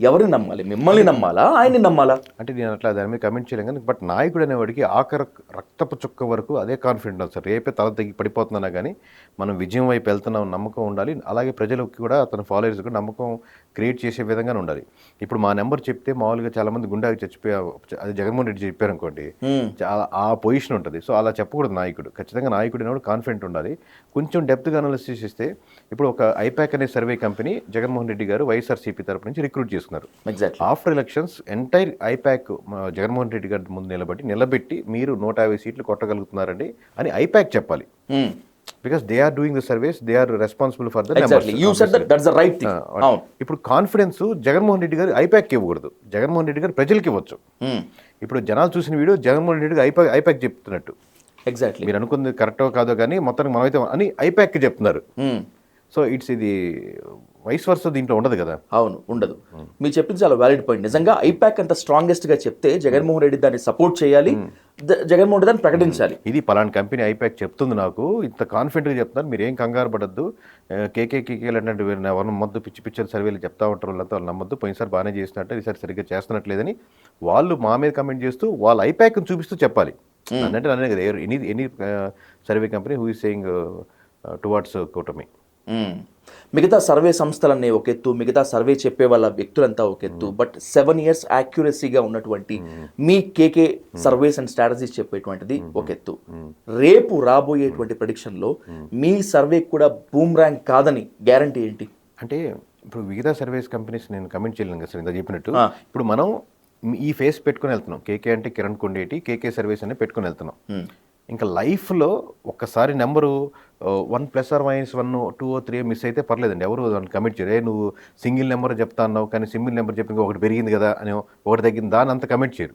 ఎవరిని నమ్మాలి? మిమ్మల్ని నమ్మాలా? ఆయన్ని నమ్మాలా? అంటే నేను అట్లా దాని మీద కమెంట్ చేయలేం కానీ, బట్ నాయకుడు అనేవాడికి ఆఖరి రక్తపు చుక్క వరకు అదే కాన్ఫిడెంట్ ఉంది సార్. రేపే తల తగ్గి పడిపోతున్నా కానీ మనం విజయం వైపు వెళ్తున్నాం నమ్మకం ఉండాలి. అలాగే ప్రజలకు కూడా అతని ఫాలోవర్స్ కూడా నమ్మకం క్రియేట్ చేసే విధంగానే ఉండాలి. ఇప్పుడు మా నెంబర్ చెప్తే మామూలుగా చాలామంది గుండాకి చచ్చిపోయా, అది జగన్మోహన్ రెడ్డి చెప్పారు అనుకోండి, చాలా ఆ పొజిషన్ ఉంటుంది. సో అలా చెప్పకూడదు నాయకుడు. ఖచ్చితంగా నాయకుడు అనేవాడు కాన్ఫిడెంట్ ఉండాలి. కొంచెం డెప్త్గా అనాలిసిస్ చేస్తే ఇప్పుడు ఒక ఐపాక్ అనే సర్వే కంపెనీ జగన్మోహన్ రెడ్డి గారు వైఎస్ఆర్సీపీ తరపు నుంచి రిక్రూట్ చేసుకున్నారు. Exactly. After elections entire IPAC Jaganmohan Reddy గారి ముందు నిలబెట్టి మీరు 150 సీట్లు కొట్టగలుగుతున్నారండి అని ఐపాక్ చెప్పాలి. Because they are doing the surveys, they are responsible for the exactly. You said that that's the right thing. అవును. ఇప్పుడు కాన్ఫిడెన్స్ జగన్మోహన్ రెడ్డి గారు ఐపాక్ ఇవ్వకూడదు, జగన్మోహన్ రెడ్డి గారు ప్రజలకి ఇవ్వచ్చు. ఇప్పుడు జనాలు చూసిన వీడియో జగన్మోహన్ రెడ్డి గారు ఐపాక్ చెప్తున్నట్టు. ఎగ్జాక్ట్లీ. మీరు అనుకుంది కరెక్టో కాదో కానీ మొత్తానికి మనమైతే అని ఐపాక్ చెప్తున్నారు. సో ఇట్స్ ఇది వైస్ వర్స దీంట్లో ఉండదు కదా. అవును, ఉండదు. మీరు చెప్పింది చాలా వ్యాలిడ్ పాయింట్. నిజంగా ఐపాక్ అంత స్ట్రాంగెస్ట్ గా చెప్తే జగన్మోహన్ రెడ్డి దాన్ని సపోర్ట్ చేయాలి, జగన్మోహన్ రెడ్డి దాన్ని ప్రకటించాలి. ఇది పలానా కంపెనీ ఐపాక్ చెప్తుంది, నాకు ఇంత కాన్ఫిడెంట్గా చెప్తున్నారు, మీరు ఏం కంగారు పడద్దు. కేకేలు అంటే నమ్మద్దు, పిచ్చి పిచ్చర్ సర్వేలు చెప్తా ఉంటారు వాళ్ళంతా, వాళ్ళు నమ్మద్దు. పోయినసారి బాగానే చేసినట్టు ఈసారి సరిగ్గా చేస్తున్నట్లేదని వాళ్ళు మా మీద కమెంట్ చేస్తూ వాళ్ళ ఐపాక్ని చూపిస్తూ చెప్పాలి. అంటే అనే కదా any survey company who is saying towards కూటమి. మిగతా సర్వే సంస్థలన్నీ ఒక ఎత్తు, మిగతా సర్వే చెప్పే వాళ్ళ వ్యక్తులంతా ఒక ఎత్తు, బట్ 7 years యాక్యురసీగా ఉన్నటువంటి మీ కేకే సర్వేస్ అండ్ స్ట్రాటజీస్ చెప్పేటువంటిది ఒక ఎత్తు. రేపు రాబోయేటువంటి ప్రెడిక్షన్లో మీ సర్వే కూడా బూమ్ ర్యాంక్ కాదని గ్యారంటీ ఏంటి? అంటే ఇప్పుడు మిగతా సర్వేస్ కంపెనీస్ నేను కమెంట్ చేయలేను కదా సార్, ఇంత చెప్పినట్టు. ఇప్పుడు మనం ఈ ఫేస్ పెట్టుకుని వెళ్తున్నాం, కేకే అంటే కిరణ్ కొండేటి, కేకే సర్వేస్ అనేది పెట్టుకుని వెళ్తున్నాం. ఇంకా లైఫ్లో ఒక్కసారి నెంబరు 1+or-1, 2 or 3 మిస్ అయితే పర్లేదండి, ఎవరు దాన్ని కమిట్ చేయరు. నువ్వు సింగిల్ నెంబర్ చెప్తా అన్నావు కానీ సింగిల్ నెంబర్ చెప్పి ఒకటి పెరిగింది కదా అని ఒకటి తగ్గింది దాని అంత కమిట్ చేయరు.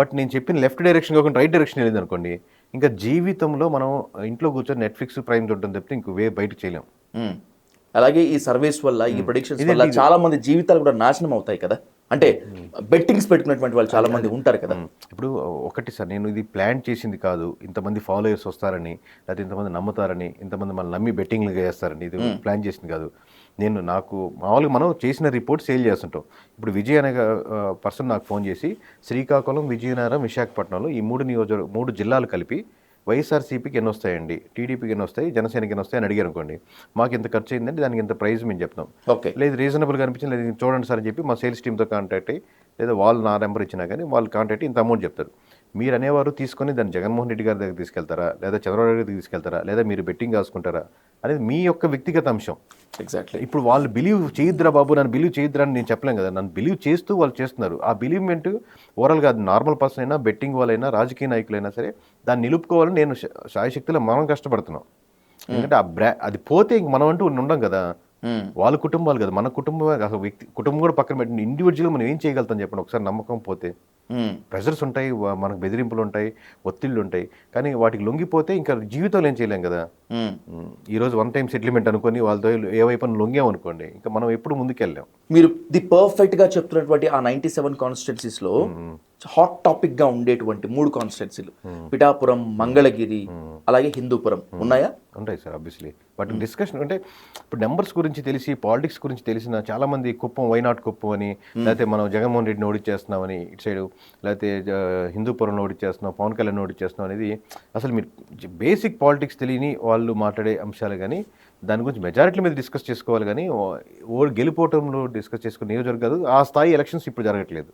బట్ నేను చెప్పిన లెఫ్ట్ డైరెక్షన్ కాకుండా రైట్ డైరెక్షన్ వెళ్ళింది అనుకోండి, ఇంకా జీవితంలో మనం ఇంట్లో కూర్చొని నెట్ఫ్లిక్స్ ప్రైమ్ చూడటం తప్పితే ఇంక బయటకు చేయలేం. అలాగే ఈ సర్వేస్ వల్ల, ఈ ప్రెడిక్షన్స్ వల్ల చాలా మంది జీవితాలు కూడా నాశనం అవుతాయి కదా. అంటే బెట్టింగ్స్ పెట్టుకున్నటువంటి వాళ్ళు చాలా మంది ఉంటారు కదా. ఇప్పుడు ఒకటి సార్, నేను ఇది ప్లాన్ చేసింది కాదు, ఇంతమంది ఫాలోయర్స్ వస్తారని, లేకపోతే ఇంతమంది నమ్ముతారని, ఇంతమంది మనం నమ్మి బెట్టింగ్లు చేస్తారని ఇది ప్లాన్ చేసింది కాదు. నాకు మామూలుగా మనం చేసిన రిపోర్ట్ సేల్ చేస్తుంటాం. ఇప్పుడు విజయ్ అనే పర్సన్ నాకు ఫోన్ చేసి శ్రీకాకుళం, విజయనగరం, విశాఖపట్నంలో ఈ 3 జిల్లాలు కలిపి వైఎస్ఆర్సీపీకి ఎన్ని వస్తాయండి, టీడీపీకి ఎన్ని వస్తాయి, జనసేనకి ఎన్ని వస్తాయి అని అడిగారు అనుకోండి, మాకు ఇంత ఖర్చు అయిందండి, దానికి ఇంత ప్రైస్ మేము చెప్తాం. ఓకే, లేదు రీజనబుల్గా అనిపించింది, లేదు చూడండి సార్ అని చెప్పి మా సేల్స్ టీమ్తో కాంటాక్ట్ అయ్యి, లేదా వాళ్ళు నా నెంబర్ ఇచ్చినా కానీ వాళ్ళు కాంటాక్ట్ ఇంత అమౌంట్ చెప్తారు. మీరు అనేవారు తీసుకొని దాన్ని జగన్మోహన్ రెడ్డి గారి దగ్గర తీసుకెళ్తారా, లేదా చంద్రబాబు నాయుడు దగ్గర తీసుకెళ్తారా, లేదా మీరు బెట్టింగ్ కాసుకుంటారా అనేది మీ యొక్క వ్యక్తిగత అంశం. ఎగ్జాక్ట్లీ. ఇప్పుడు వాళ్ళు బిలీవ్ చేయొద్దురా బాబు, నన్ను బిలీవ్ చేయొద్దురా అని నేను చెప్పలేం కదా. నన్ను బిలీవ్ చేస్తూ వాళ్ళు చేస్తున్నారు. ఆ బిలీవ్మెంట్ ఓవరాల్గా అది నార్మల్ పర్సన్ అయినా, బెట్టింగ్ వాళ్ళైనా, రాజకీయ నాయకులైనా సరే దాన్ని నిలుపుకోవాలని నేను శాయశక్తిలో మనం కష్టపడుతున్నాం. ఎందుకంటే అది పోతే ఇంక మనం అంటూ ఉండం కదా. వాళ్ళ కుటుంబాలు కదా, మన కుటుంబం, అసలు కుటుంబం కూడా పక్కన పెట్టి ఇండివిజువల్గా మనం ఏం చేయగలుగుతాం చెప్పండి. ఒకసారి నమ్మకం పోతే ప్రెషర్స్ ఉంటాయి, మనకు బెదిరింపులు ఉంటాయి, ఒత్తిళ్ళు ఉంటాయి, కానీ వాటికి లొంగిపోతే ఇంకా జీవితంలో ఏం చేయలేం కదా. ఈరోజు 1 time సెటిల్మెంట్ అనుకొని వాళ్ళతో ఏ వైపు లొంగామనుకోండి, ఇంకా మనం ఎప్పుడు ముందుకెళ్ళాం. మీరు పర్ఫెక్ట్గా చెప్తున్నటువంటి ఆ 97 కాన్స్టిట్యున్సీస్లో హాట్ టాపిక్ గా ఉండేటువంటి 3 కాన్స్టిట్యున్సీలు పిఠాపురం, మంగళగిరి, అలాగే హిందూపురం ఉన్నాయా? ఉంటాయి సార్ ఆబ్వియస్లీ. బట్ డిస్కషన్ అంటే ఇప్పుడు నెంబర్స్ గురించి తెలిసి, పాలిటిక్స్ గురించి తెలిసిన చాలామంది కుప్పం, వైనాట్ కుప్పం అని, లేకపోతే మనం జగన్మోహన్ రెడ్డిని ఓడిచ్చేస్తున్నామని ఇటు సైడు, లేకపోతే హిందూపురంలో ఓడిచ్చేస్తున్నాం, పవన్ కళ్యాణ్ ఓడిచ్చేస్తున్నాం అనేది అసలు మీరు బేసిక్ పాలిటిక్స్ తెలియని వాళ్ళు మాట్లాడే అంశాలు. కానీ దాని గురించి మెజారిటీ మీద డిస్కస్ చేసుకోవాలి, కానీ గెలిపోవటంలో డిస్కస్ చేసుకునే నియోజకవర్గాలు ఆ స్థాయి ఎలక్షన్స్ ఇప్పుడు జరగట్లేదు.